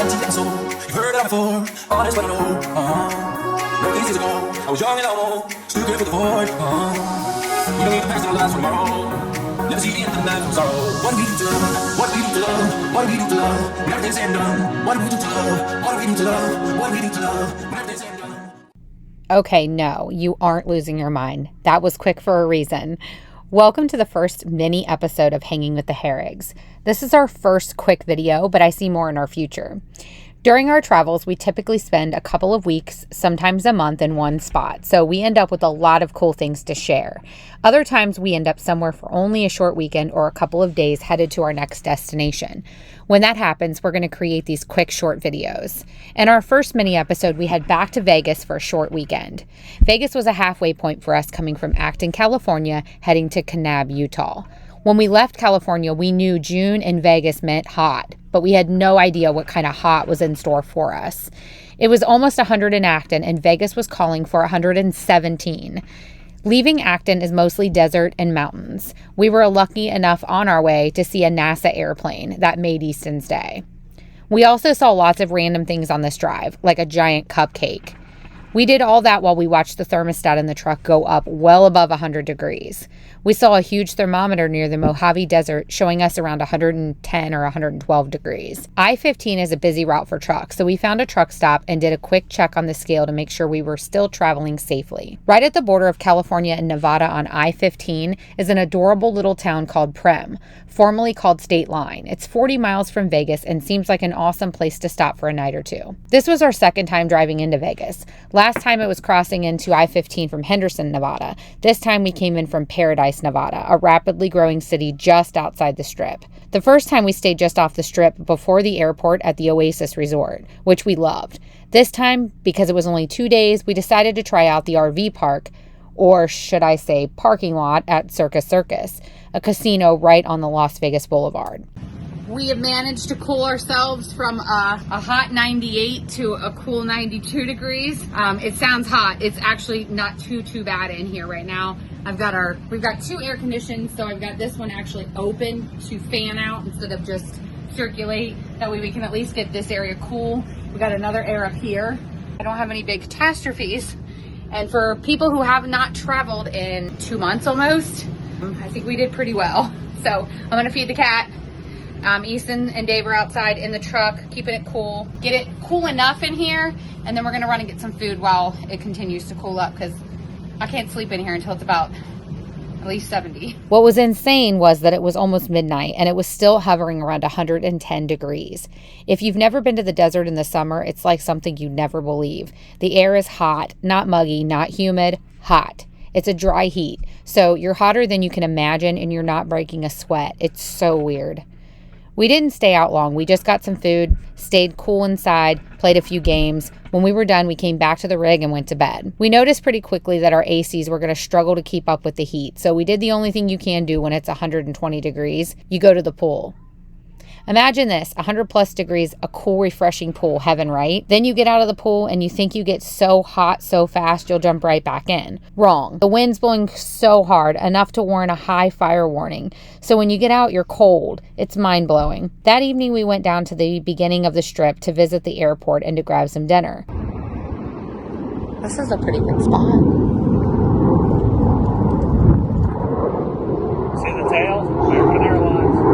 empty and soul. You've heard it before, all is what I know. Never years ago, I was young and low, still good for the void. We don't need to pass our lives for tomorrow. Never see the end of the night from sorrow. What do we do to love? What do we do to love? What do we do to love? When everything's said and done. What do we do to love? What do we do to love? What do we do to love? When everything's said and done. Okay, no, you aren't losing your mind. That was quick for a reason. Welcome to the first mini episode of Hanging with the Herrigs. This is our first quick video, but I see more in our future. During our travels, we typically spend a couple of weeks, sometimes a month in one spot, so we end up with a lot of cool things to share. Other times we end up somewhere for only a short weekend or a couple of days headed to our next destination. When that happens, we're going to create these quick short videos. In our first mini episode, we head back to Vegas for a short weekend. Vegas was a halfway point for us coming from Acton, California, heading to Kanab, Utah. When we left California, we knew June in Vegas meant hot, but we had no idea what kind of hot was in store for us. It was almost 100 in Acton, and Vegas was calling for 117. Leaving Acton is mostly desert and mountains. We were lucky enough on our way to see a NASA airplane that made Easton's day. We also saw lots of random things on this drive, like a giant cupcake. We did all that while we watched the thermostat in the truck go up well above 100 degrees. We saw a huge thermometer near the Mojave Desert showing us around 110 or 112 degrees. I-15 is a busy route for trucks, so we found a truck stop and did a quick check on the scale to make sure we were still traveling safely. Right at the border of California and Nevada on I-15 is an adorable little town called Prem, formerly called State Line. It's 40 miles from Vegas and seems like an awesome place to stop for a night or two. This was our second time driving into Vegas. Last time it was crossing into I-15 from Henderson, Nevada. This time we came in from Paradise, Nevada, a rapidly growing city just outside the Strip. The first time we stayed just off the Strip before the airport at the Oasis Resort, which we loved. This time, because it was only 2 days, we decided to try out the RV park, or should I say parking lot, at Circus Circus, a casino right on the Las Vegas Boulevard. We have managed to cool ourselves from a hot 98 to a cool 92 degrees. It sounds hot. It's actually not too bad in here right now. We've got two air conditions, so I've got this one actually open to fan out instead of just circulate. That way we can at least get this area cool. We got another air up here. I don't have any big catastrophes. And for people who have not traveled in 2 months almost, I think we did pretty well. So I'm gonna feed the cat. Easton and Dave are outside in the truck, keeping it cool. Get it cool enough in here, and then we're gonna run and get some food while it continues to cool up, because I can't sleep in here until it's about at least 70. What was insane was that it was almost midnight and it was still hovering around 110 degrees. If you've never been to the desert in the summer, it's like something you'd never believe. The air is hot, not muggy, not humid, hot. It's a dry heat. So you're hotter than you can imagine and you're not breaking a sweat. It's so weird. We didn't stay out long. We just got some food, stayed cool inside, played a few games. When we were done, we came back to the rig and went to bed. We noticed pretty quickly that our ACs were going to struggle to keep up with the heat. So we did the only thing you can do when it's 120 degrees. You go to the pool. Imagine this, 100 plus degrees, a cool, refreshing pool, heaven, right? Then you get out of the pool and you think you get so hot so fast you'll jump right back in. Wrong. The wind's blowing so hard, enough to warrant a high fire warning. So when you get out, you're cold. It's mind-blowing. That evening, we went down to the beginning of the Strip to visit the airport and to grab some dinner. This is a pretty good spot. See the tail? American Airlines.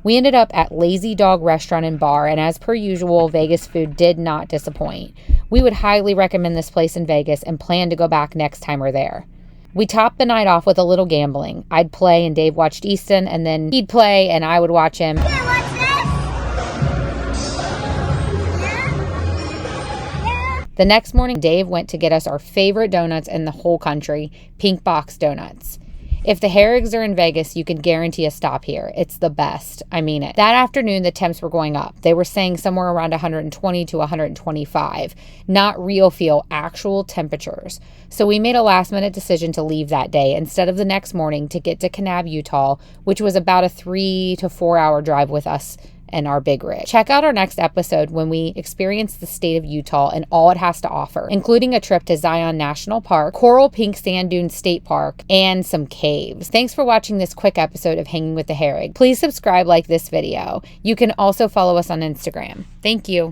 We ended up at Lazy Dog Restaurant and Bar, and as per usual, Vegas food did not disappoint. We would highly recommend this place in Vegas and plan to go back next time we're there. We topped the night off with a little gambling. I'd play and Dave watched Easton, and then he'd play and I would watch him. Yeah, watch this. The next morning, Dave went to get us our favorite donuts in the whole country, Pink Box Donuts. If the Herrigs are in Vegas, you can guarantee a stop here. It's the best. I mean it. That afternoon, the temps were going up. They were saying somewhere around 120 to 125. Not real feel, actual temperatures. So we made a last-minute decision to leave that day instead of the next morning to get to Kanab, Utah, which was about a 3 to 4 hour drive with us and our big rig. Check out our next episode when we experience the state of Utah and all it has to offer, including a trip to Zion National Park, Coral Pink Sand Dunes State Park, and some caves. Thanks for watching this quick episode of Hanging with the Herrig. Please subscribe, like this video. You can also follow us on Instagram. Thank you.